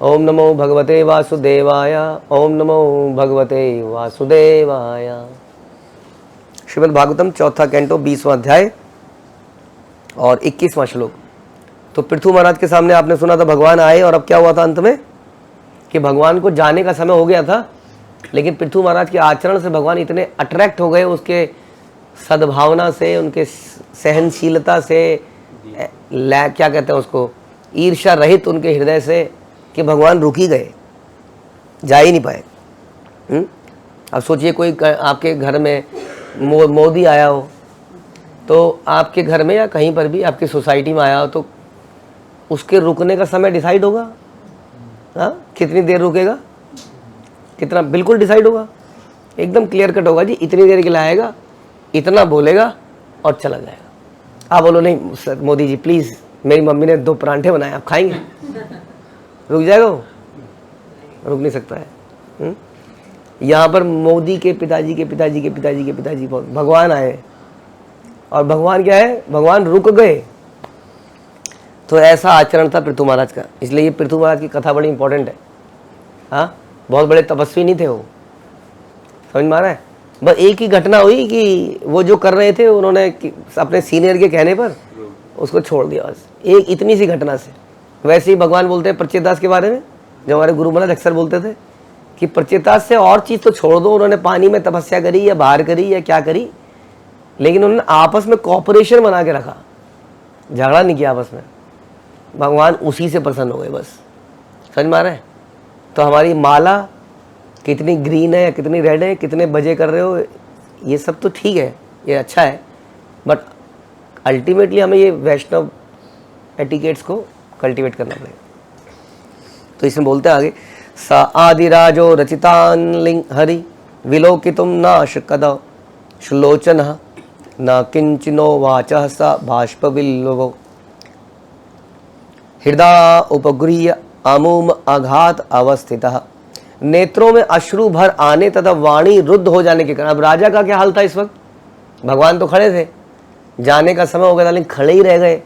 ओम नमो भगवते वासुदेवाय। ओम नमो भगवते वासुदेवाय। श्रीमद् भागवतम चौथा कैंटो 20वां अध्याय और 21वां श्लोक। तो पृथु महाराज के सामने आपने सुना था भगवान आए और अब क्या हुआ था अंत में कि भगवान को जाने का समय हो गया था, लेकिन पृथु महाराज के आचरण से भगवान इतने अट्रैक्ट हो गए, उसके सद्भावना से, उनके सहनशीलता से, क्या कहते हैं उसको, ईर्ष्या रहित उनके हृदय से, कि भगवान रुक ही गए, जा ही नहीं पाए। अब सोचिए कोई आपके घर में मोदी आया हो, तो आपके घर में या कहीं पर भी आपकी सोसाइटी में आया हो, तो उसके रुकने का समय डिसाइड होगा। हाँ, कितनी देर रुकेगा, कितना, बिल्कुल डिसाइड होगा, एकदम क्लियर कट होगा जी, इतनी देर के लिए आएगा, इतना बोलेगा और चला जाएगा। आप बोलो नहीं सर मोदी जी प्लीज़, मेरी मम्मी ने 2 परांठे बनाए, आप खाएंगे? रुक जाएगा वो? रुक नहीं सकता है। यहाँ पर मोदी के पिताजी के पिताजी के पिताजी के पिताजी भगवान आए, और भगवान क्या है, भगवान रुक गए। तो ऐसा आचरण था पृथु महाराज का, इसलिए ये पृथु महाराज की कथा बड़ी इंपॉर्टेंट है। हाँ, बहुत बड़े तपस्वी नहीं थे वो, समझ में आ रहा है? बस एक ही घटना हुई कि वो जो कर रहे थे उन्होंने अपने सीनियर के कहने पर उसको छोड़ दिया, बस एक इतनी सी घटना से। वैसे ही भगवान बोलते हैं प्रचेतास के बारे में, जो हमारे गुरु महाराज अक्सर बोलते थे कि प्रचेतास से और चीज़ तो छोड़ दो, उन्होंने पानी में तपस्या करी या बाहर करी या क्या करी, लेकिन उन्होंने आपस में कॉपरेशन बना के रखा, झगड़ा नहीं किया आपस में। भगवान उसी से प्रसन्न हो गए, बस। समझ में आ रहा है? तो हमारी माला कितनी ग्रीन है या कितनी रेड है, कितने बजे कर रहे हो, ये सब तो ठीक है, ये अच्छा है, बट अल्टीमेटली हमें ये वैष्णव एटिकेट्स को कल्टीवेट करना पड़ेगा। तो इसमें बोलते हैं आगे, सा आदिराजो रचितान लिंग हरि विलोकितुम नाश कद श्लोचन न किंचिनो वाचः स बाष्पविल्लवो हृदय उपगृह्य अमूम आघात अवस्थितः। नेत्रों में अश्रु भर आने तथा वाणी रुद्ध हो जाने के कारण। अब राजा का क्या हाल था इस वक्त? भगवान तो खड़े थे, जाने का समय हो गया था, लेकिन खड़े ही रह गए।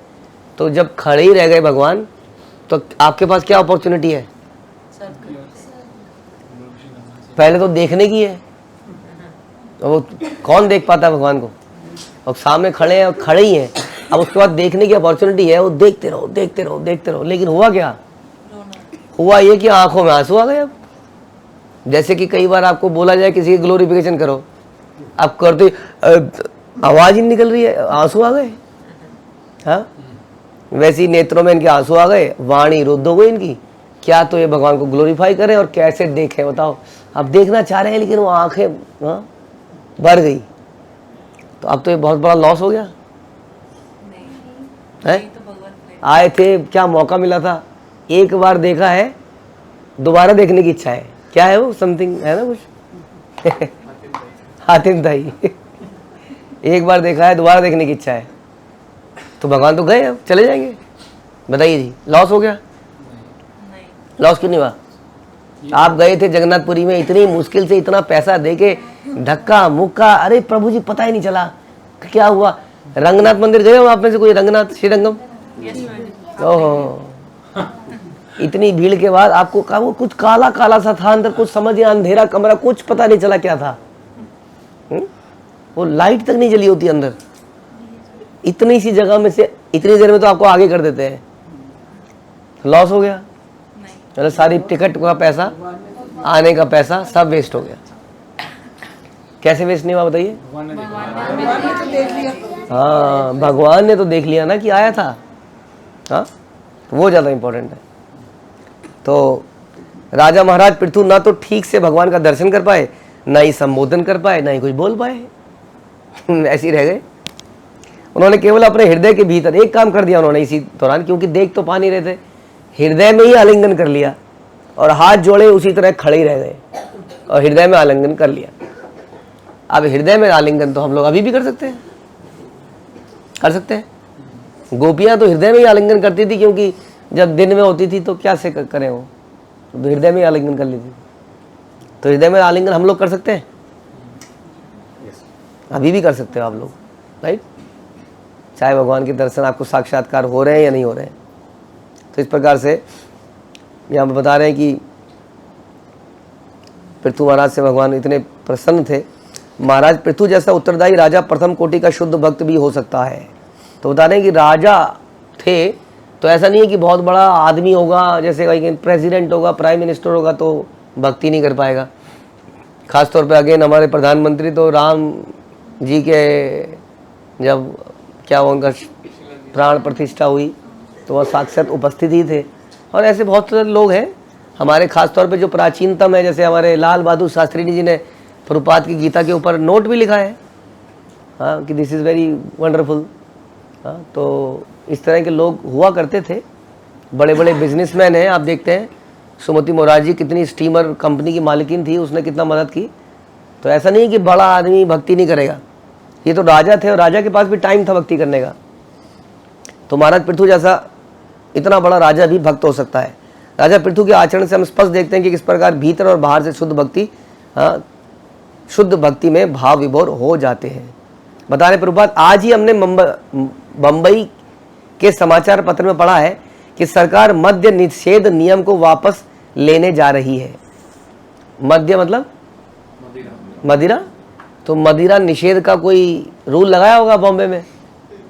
तो जब खड़े ही रह गए भगवान, तो आपके पास क्या अपॉर्चुनिटी है? पहले तो देखने की है, तो वो कौन देख पाता है भगवान को? और सामने खड़े हैं और खड़े ही हैं, अब उसके बाद देखने की अपॉर्चुनिटी है, वो देखते रहो देखते रहो देखते रहो। लेकिन हुआ क्या? हुआ ये कि आंखों में आंसू आ गए। अब जैसे कि कई बार आपको बोला जाए किसी की ग्लोरिफिकेशन करो, आप करते आवाज ही निकल रही है, आंसू आ गए। हाँ, वैसे ही नेत्रों में इनके आंसू आ गए, वाणी रुद्ध हो गई इनकी। क्या तो ये भगवान को ग्लोरीफाई करें और कैसे देखें, बताओ? अब देखना चाह रहे हैं लेकिन वो आंखें भर गई। तो अब तो ये बहुत बड़ा लॉस हो गया है। आए थे, क्या मौका मिला था, एक बार देखा है, दोबारा देखने की इच्छा है। क्या है वो? समथिंग है ना कुछ हातिम ताई एक बार देखा है, दोबारा देखने की इच्छा है। तो भगवान तो गए, अब चले जाएंगे। बताइए जी, लॉस हो गया? लॉस क्यों नहीं हुआ? आप गए थे जगन्नाथपुरी में, इतनी मुश्किल से इतना पैसा देके, धक्का मुक्का, अरे प्रभु जी पता ही नहीं चला क्या हुआ। रंगनाथ मंदिर गए हो आप में से कोई? रंगनाथ श्रीरंगम? ओहो, इतनी भीड़ के बाद आपको कहा वो कुछ काला काला सा था अंदर, कुछ समझ या अंधेरा कमरा, कुछ पता नहीं चला क्या था। वो लाइट तक नहीं जली होती अंदर। इतनी सी जगह में से इतनी देर में तो आपको आगे कर देते हैं। लॉस हो गया, मतलब सारी टिकट का पैसा, आने का पैसा सब वेस्ट हो गया। कैसे वेस्ट नहीं हुआ बताइए? हाँ, भगवान ने तो देख लिया ना कि आया था। हाँ, वो ज़्यादा इम्पोर्टेंट है। तो राजा महाराज पृथु ना तो ठीक से भगवान का दर्शन कर पाए, ना ही संबोधन कर पाए, ना ही कुछ बोल पाए ऐसे ही रह गए। उन्होंने केवल अपने हृदय के भीतर एक काम कर दिया उन्होंने इसी दौरान, क्योंकि देख तो पा नहीं रहे थे, हृदय में ही आलिंगन कर लिया और हाथ जोड़े उसी तरह खड़े ही रह गए और हृदय में आलिंगन कर लिया। अब हृदय में आलिंगन तो हम लोग अभी भी कर सकते हैं, कर सकते हैं। गोपियां तो हृदय में ही आलिंगन करती थी, क्योंकि जब दिन में होती थी तो क्या से करें, वो तो हृदय में आलिंगन कर लेती। तो हृदय में आलिंगन हम लोग कर सकते हैं, अभी भी कर सकते हो आप लोग, राइट? चाहे भगवान के दर्शन आपको साक्षात्कार हो रहे हैं या नहीं हो रहे हैं। तो इस प्रकार से यहाँ पर बता रहे हैं कि पृथु महाराज से भगवान इतने प्रसन्न थे। महाराज पृथु जैसा उत्तरदायी राजा प्रथम कोटि का शुद्ध भक्त भी हो सकता है। तो बता रहे हैं कि राजा थे तो ऐसा नहीं है कि बहुत बड़ा आदमी होगा, जैसे कहीं प्रेसिडेंट होगा, प्राइम मिनिस्टर होगा तो भक्ति नहीं कर पाएगा। खास तौर पे अगेन हमारे प्रधानमंत्री तो राम जी के जब क्या वो उनका प्राण प्रतिष्ठा हुई तो वह साक्षात उपस्थित ही थे। और ऐसे बहुत सारे लोग हैं हमारे, खास तौर पे जो प्राचीनतम है, जैसे हमारे लाल बहादुर शास्त्री जी ने प्रभुपाद की गीता के ऊपर नोट भी लिखा है, हाँ, कि दिस इज़ वेरी वंडरफुल। हाँ, तो इस तरह के लोग हुआ करते थे। बड़े बड़े बिजनेसमैन हैं, आप देखते हैं सुमति मोरारजी कितनी स्टीमर कंपनी की मालिकिन थी, उसने कितना मदद की। तो ऐसा नहीं कि बड़ा आदमी भक्ति नहीं करेगा, ये तो राजा थे और राजा के पास भी टाइम था भक्ति करने का। तो महाराज पृथु जैसा इतना बड़ा राजा भी भक्त हो सकता है। राजा पृथु के आचरण से हम स्पष्ट देखते हैं कि किस प्रकार भीतर और बाहर से शुद्ध भक्ति में भाव विभोर हो जाते हैं। बता रहे प्रभुपाद, आज ही हमने बंबई के समाचार पत्र में पढ़ा है कि सरकार मद्य निषेध नियम को वापस लेने जा रही है। मद्य मतलब मदिरा, तो मदिरा निषेध का कोई रूल लगाया होगा बॉम्बे में,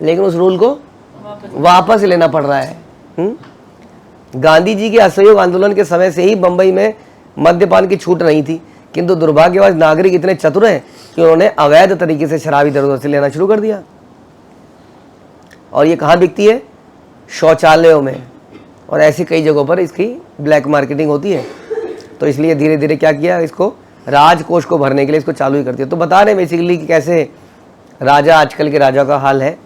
लेकिन उस रूल को वापस लेना पड़ रहा है। गांधी जी के असहयोग आंदोलन के समय से ही बंबई में मद्यपान की छूट नहीं थी, किंतु दुर्भाग्यवश नागरिक इतने चतुर हैं कि उन्होंने अवैध तरीके से शराब इधर उधर से लेना शुरू कर दिया। और ये कहाँ बिकती है? शौचालयों में, और ऐसी कई जगहों पर इसकी ब्लैक मार्केटिंग होती है। तो इसलिए धीरे धीरे क्या किया, इसको राजकोष को भरने के लिए इसको चालू ही कर दिया। तो बता रहे बेसिकली कि कैसे राजा, आजकल के राजा का हाल है।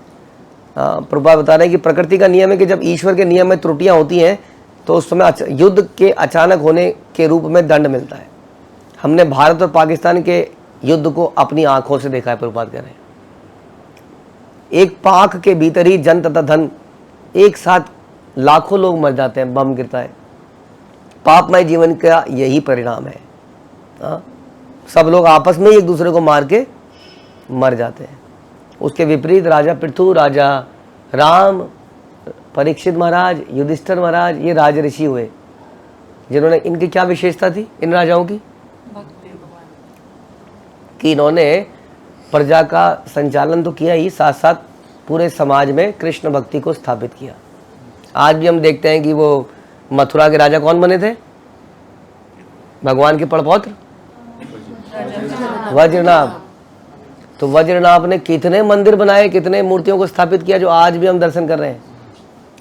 प्रभुपाद बता रहे हैं कि प्रकृति का नियम है कि जब ईश्वर के नियम में त्रुटियां होती हैं तो उस समय युद्ध के अचानक होने के रूप में दंड मिलता है। हमने भारत और पाकिस्तान के युद्ध को अपनी आंखों से देखा है। प्रभुपाद कह रहे हैं एक पाक के भीतर ही जन तथा धन एक साथ लाखों लोग मर जाते हैं, बम गिरता है। पापमय जीवन का यही परिणाम है। सब लोग आपस में एक दूसरे को मार के मर जाते हैं। उसके विपरीत राजा पृथु, राजा राम, परीक्षित महाराज, युधिष्ठिर महाराज, ये राज ऋषि हुए जिन्होंने, इनकी क्या विशेषता थी इन राजाओं की, कि इन्होंने प्रजा का संचालन तो किया ही, साथ साथ पूरे समाज में कृष्ण भक्ति को स्थापित किया। आज भी हम देखते हैं कि वो मथुरा के राजा कौन बने थे? भगवान के पड़पौत्र वज्रनाभ। तो वज्रनाभ ने कितने मंदिर बनाए, कितने मूर्तियों को स्थापित किया जो आज भी हम दर्शन कर रहे हैं।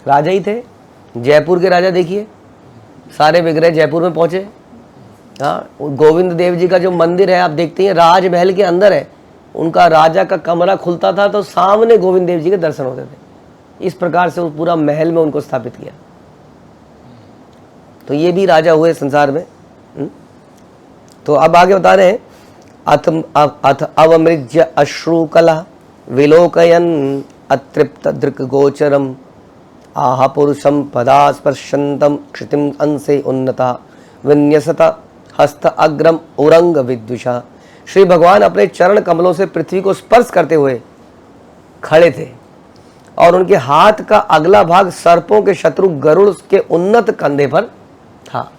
राजा ही थे। जयपुर के राजा देखिए, सारे विग्रह जयपुर में पहुंचे। हाँ, गोविंद देव जी का जो मंदिर है आप देखते हैं राजमहल के अंदर है। उनका राजा का कमरा खुलता था तो सामने गोविंद देव जी के दर्शन होते थे। इस प्रकार से उस पूरा महल में उनको स्थापित किया। तो ये भी राजा हुए संसार में। तो अब आगे बता रहे हैं, अथ अवमृज्य अश्रुकला विलोकयन अतृप्त दृक् गोचरम आह पुरुषम पदा स्पर्शंतम क्षितिम अंसे उन्नता विन्यसत हस्त अग्रम उरंग विद्विषा। श्री भगवान अपने चरण कमलों से पृथ्वी को स्पर्श करते हुए खड़े थे और उनके हाथ का अगला भाग सर्पों के शत्रु गरुड़ के उन्नत कंधे पर था।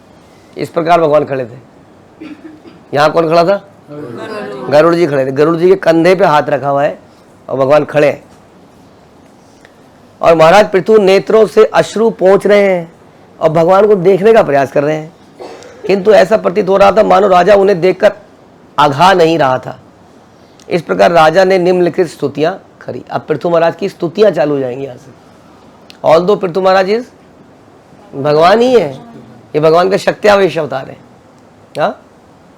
इस प्रकार भगवान खड़े थे। यहाँ कौन खड़ा था? गरुड़ जी खड़े थे। गरुड़ जी के कंधे पे हाथ रखा हुआ है और भगवान खड़े हैं। और महाराज पृथु नेत्रों से अश्रु पहुंच रहे हैं और भगवान को देखने का प्रयास कर रहे हैं, किंतु ऐसा प्रतीत हो रहा था मानो राजा उन्हें देखकर आघा नहीं रहा था। इस प्रकार राजा ने निम्नलिखित स्तुतियां करी। अब पृथु महाराज की स्तुतियां चालू हो जाएंगी यहाँ से। ऑल दो पृथु महाराज इज भगवान ही है, ये भगवान का शक्त्यावेश अवतार है। हाँ,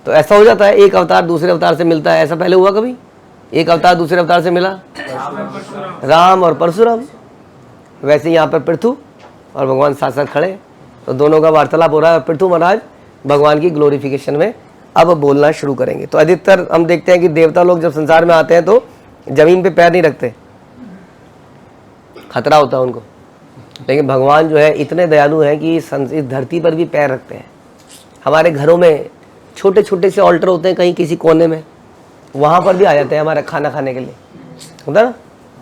तो ऐसा हो जाता है, एक अवतार दूसरे अवतार से मिलता है। ऐसा पहले हुआ कभी? एक अवतार दूसरे अवतार से मिला, राम और परशुराम। वैसे यहाँ पर पृथु और भगवान साथ साथ खड़े, तो दोनों का वार्तालाप हो रहा है। पृथु महाराज भगवान की ग्लोरिफिकेशन में अब बोलना शुरू करेंगे। तो अधिकतर हम देखते हैं कि देवता लोग जब संसार में आते हैं तो जमीन पे पैर नहीं रखते, खतरा होता है उनको। लेकिन भगवान जो है इतने दयालु हैं कि इस धरती पर भी पैर रखते हैं। हमारे घरों में छोटे छोटे से ऑल्टर होते हैं कहीं किसी कोने में, वहाँ पर भी आ जाते हैं हमारा खाना खाने के लिए, होता ना।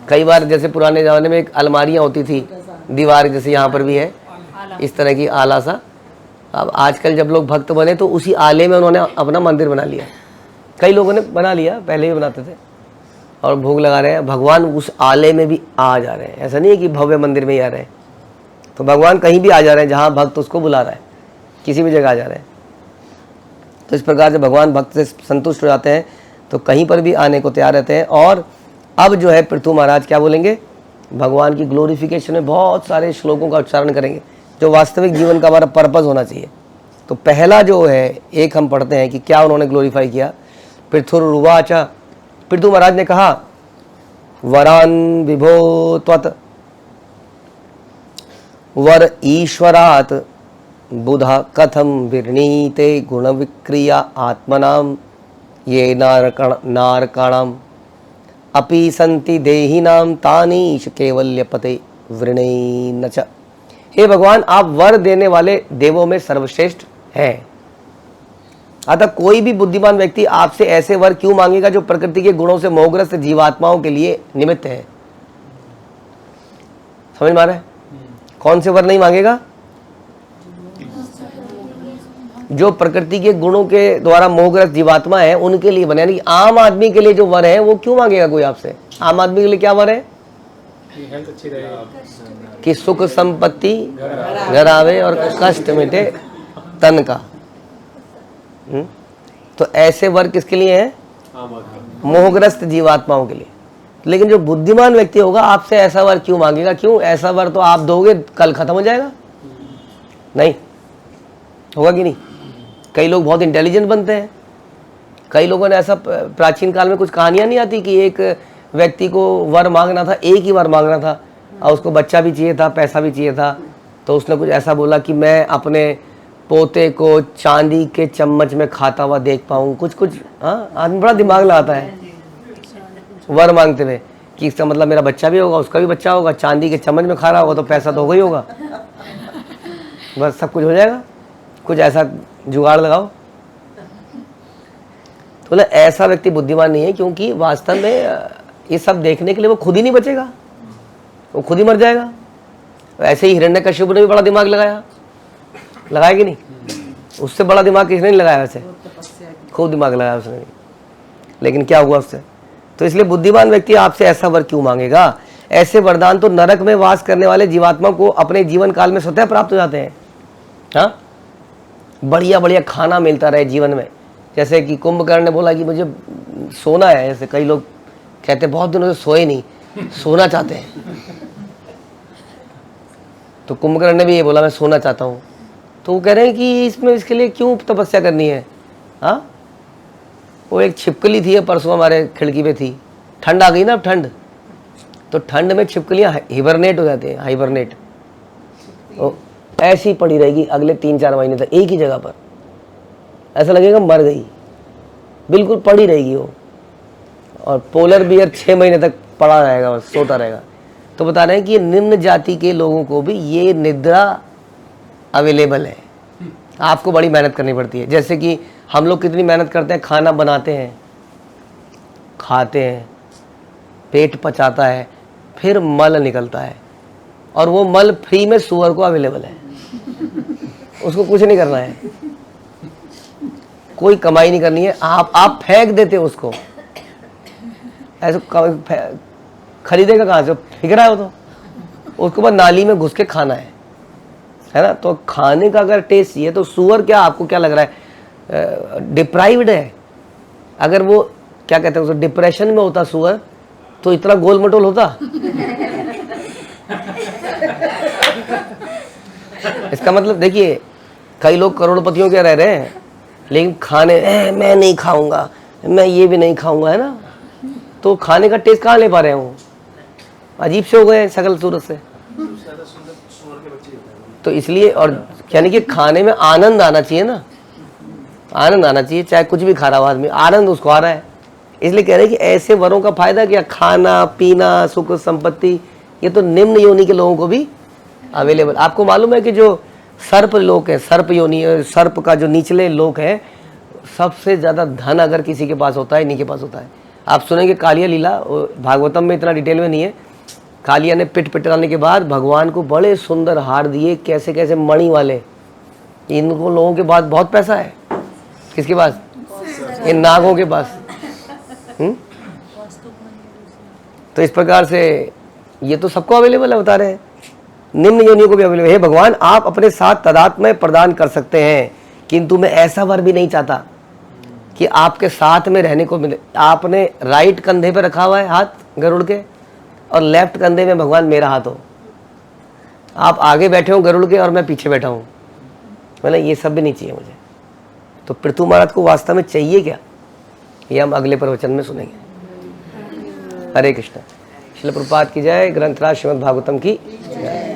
कई बार जैसे पुराने ज़माने में एक अलमारियाँ होती थी दीवार, जैसे यहाँ पर भी है इस तरह की आला सा, अब आजकल जब लोग भक्त बने तो उसी आले में उन्होंने अपना मंदिर बना लिया। कई लोगों ने बना लिया, पहले भी बनाते थे और भोग लगा रहे हैं। भगवान उस आले में भी आ जा रहे हैं, ऐसा नहीं है कि भव्य मंदिर में ही आ रहे हैं। तो भगवान कहीं भी आ जा रहे हैं जहाँ भक्त उसको बुला रहा है, किसी भी जगह आ जा रहे हैं। तो इस प्रकार से भगवान भक्त से संतुष्ट हो जाते हैं तो कहीं पर भी आने को तैयार रहते हैं। और अब जो है पृथु महाराज क्या बोलेंगे, भगवान की ग्लोरिफिकेशन में बहुत सारे श्लोकों का उच्चारण करेंगे जो वास्तविक जीवन का हमारा पर्पस होना चाहिए। तो पहला जो है एक हम पढ़ते हैं कि क्या उन्होंने ग्लोरीफाई किया। पृथुरुवाच, पृथु महाराज ने कहा, वरान विभो त्वत् वर ईश्वरात् बुधा कथम विर्णीते गुण विक्रिया आत्मनाम ये नारकाणाम अपि संति देहिनाम तानीश केवल्यपते वृणेन च। हे भगवान, आप वर देने वाले देवों में सर्वश्रेष्ठ हैं, अतः कोई भी बुद्धिमान व्यक्ति आपसे ऐसे वर क्यों मांगेगा जो प्रकृति के गुणों से मोहग्रस्त जीवात्माओं के लिए निमित्त है। समझ में आ रहा है? कौन से वर नहीं मांगेगा? जो प्रकृति के गुणों के द्वारा मोहग्रस्त जीवात्मा है उनके लिए बने। यानी आम आदमी के लिए जो वर है वो क्यों मांगेगा कोई आपसे? आम आदमी के लिए क्या वर है? कि सुख संपत्ति घर आवे और कष्ट मिटे तन का। तो ऐसे वर किसके लिए हैं? मोहग्रस्त जीवात्माओं के लिए। लेकिन जो बुद्धिमान व्यक्ति होगा आपसे ऐसा वर क्यों मांगेगा? क्यों? ऐसा वर तो आप दोगे कल खत्म हो जाएगा, नहीं होगा कि नहीं? कई लोग बहुत इंटेलिजेंट बनते हैं। कई लोगों ने ऐसा, प्राचीन काल में कुछ कहानियां नहीं आती कि एक व्यक्ति को वर मांगना था, एक ही वर मांगना था और उसको बच्चा भी चाहिए था, पैसा भी चाहिए था। तो उसने कुछ ऐसा बोला कि मैं अपने पोते को चांदी के चम्मच में खाता हुआ देख पाऊँ। कुछ आदमी बड़ा दिमाग लगाता है वर मांगते हुए कि इसका मतलब मेरा बच्चा भी होगा, उसका भी बच्चा होगा, चांदी के चम्मच में खा रहा होगा तो पैसा तो होगा ही होगा, बस सब कुछ हो जाएगा। कुछ ऐसा जुगाड़ लगाओ। तो बोला ऐसा व्यक्ति बुद्धिमान नहीं है, क्योंकि वास्तव में ये सब देखने के लिए वो खुद ही नहीं बचेगा, वो खुद ही मर जाएगा। ऐसे ही हिरण्यकश्यप ने भी बड़ा दिमाग लगाया कि नहीं? उससे बड़ा दिमाग किसने नहीं लगाया? वैसे खूब दिमाग लगाया उसने भी, लेकिन क्या हुआ उससे? तो इसलिए बुद्धिमान व्यक्ति आपसे ऐसा वर क्यों मांगेगा? ऐसे वरदान तो नरक में वास करने वाले जीवात्मा को अपने जीवन काल में स्वतः प्राप्त हो जाते हैं। हाँ, बढ़िया बढ़िया खाना मिलता रहे जीवन में। जैसे कि कुंभकर्ण ने बोला कि मुझे सोना है। जैसे कई लोग कहते बहुत दिनों से सोए नहीं, सोना चाहते हैं। तो कुंभकर्ण ने भी ये बोला मैं सोना चाहता हूँ। तो वो कह रहे हैं कि इसमें इसके लिए क्यों तपस्या करनी है? हाँ, वो एक छिपकली थी परसों हमारे खिड़की पे थी। ठंड आ गई ना, अब ठंड, तो ठंड में छिपकलियाँ हिबरनेट हो जाती हैं, हाइबरनेट। ऐसी पड़ी रहेगी अगले 3-4 महीने तक एक ही जगह पर, ऐसा लगेगा मर गई, बिल्कुल पड़ी रहेगी वो। और पोलर बियर 6 महीने तक पड़ा रहेगा, बस सोता रहेगा। तो बता रहे हैं कि निम्न जाति के लोगों को भी ये निद्रा अवेलेबल है। आपको बड़ी मेहनत करनी पड़ती है। जैसे कि हम लोग कितनी मेहनत करते हैं, खाना बनाते हैं, खाते हैं, पेट पचाता है, फिर मल निकलता है और वो मल फ्री में सुअर को अवेलेबल है। उसको कुछ नहीं करना है, कोई कमाई नहीं करनी है। आप फेंक देते हो उसको, ऐसे खरीदेगा कहाँ से? फेंक रहा है वो तो। उसके बाद नाली में घुस के खाना है ना? तो खाने का अगर टेस्ट चाहिए तो सुअर क्या, आपको क्या लग रहा है, डिप्राइव्ड है? अगर वो क्या कहते हैं, डिप्रेशन में होता सुअर तो इतना गोल मटोल होता? इसका मतलब देखिए, कई लोग करोड़पतियों के रह रहे हैं लेकिन खाने मैं नहीं खाऊंगा, मैं ये भी नहीं खाऊंगा, है ना? तो खाने का टेस्ट कहाँ ले पा रहे हो? अजीब से हो गए शकल सूरत से। तो इसलिए, और यानी कि खाने में आनंद आना चाहिए ना, आनंद आना चाहिए, चाहे कुछ भी खा रहा हो आदमी, आनंद उसको आ रहा है। इसलिए कह रहे हैं कि ऐसे वरों का फायदा क्या? खाना पीना, सुख संपत्ति, ये तो निम्न योनि के लोगों को भी अवेलेबल। आपको मालूम है कि जो सर्प लोक है, सर्प योनि, सर्प का जो निचले लोक है, सबसे ज़्यादा धन अगर किसी के पास होता है, इन्हीं के पास होता है। आप सुनेंगे कालिया लीला, भागवतम में इतना डिटेल में नहीं है। कालिया ने पिट पिटाने के बाद भगवान को बड़े सुंदर हार दिए, कैसे कैसे मणि वाले, इनको लोगों के पास बहुत पैसा है। किसके पास? इन नागों के पास। तो इस प्रकार से ये तो सबको अवेलेबल है, बता रहे हैं, निम्न योनियों को भी अवेलेबल। हे भगवान, आप अपने साथ तदात्म्य प्रदान कर सकते हैं, किंतु मैं ऐसा वर भी नहीं चाहता कि आपके साथ में रहने को मिले। आपने राइट कंधे पे रखा हुआ है हाथ गरुड़ के, और लेफ्ट कंधे में भगवान मेरा हाथ हो। आप आगे बैठे हो गरुड़ के और मैं पीछे बैठा हूँ, मतलब ये सब भी नहीं चाहिए मुझे। तो पृथु महाराज को वास्तव में चाहिए क्या, ये हम अगले प्रवचन में सुनेंगे। हरे कृष्ण। श्रील प्रभुपाद की जय। ग्रंथराज श्रीमद् भागवतम की जय।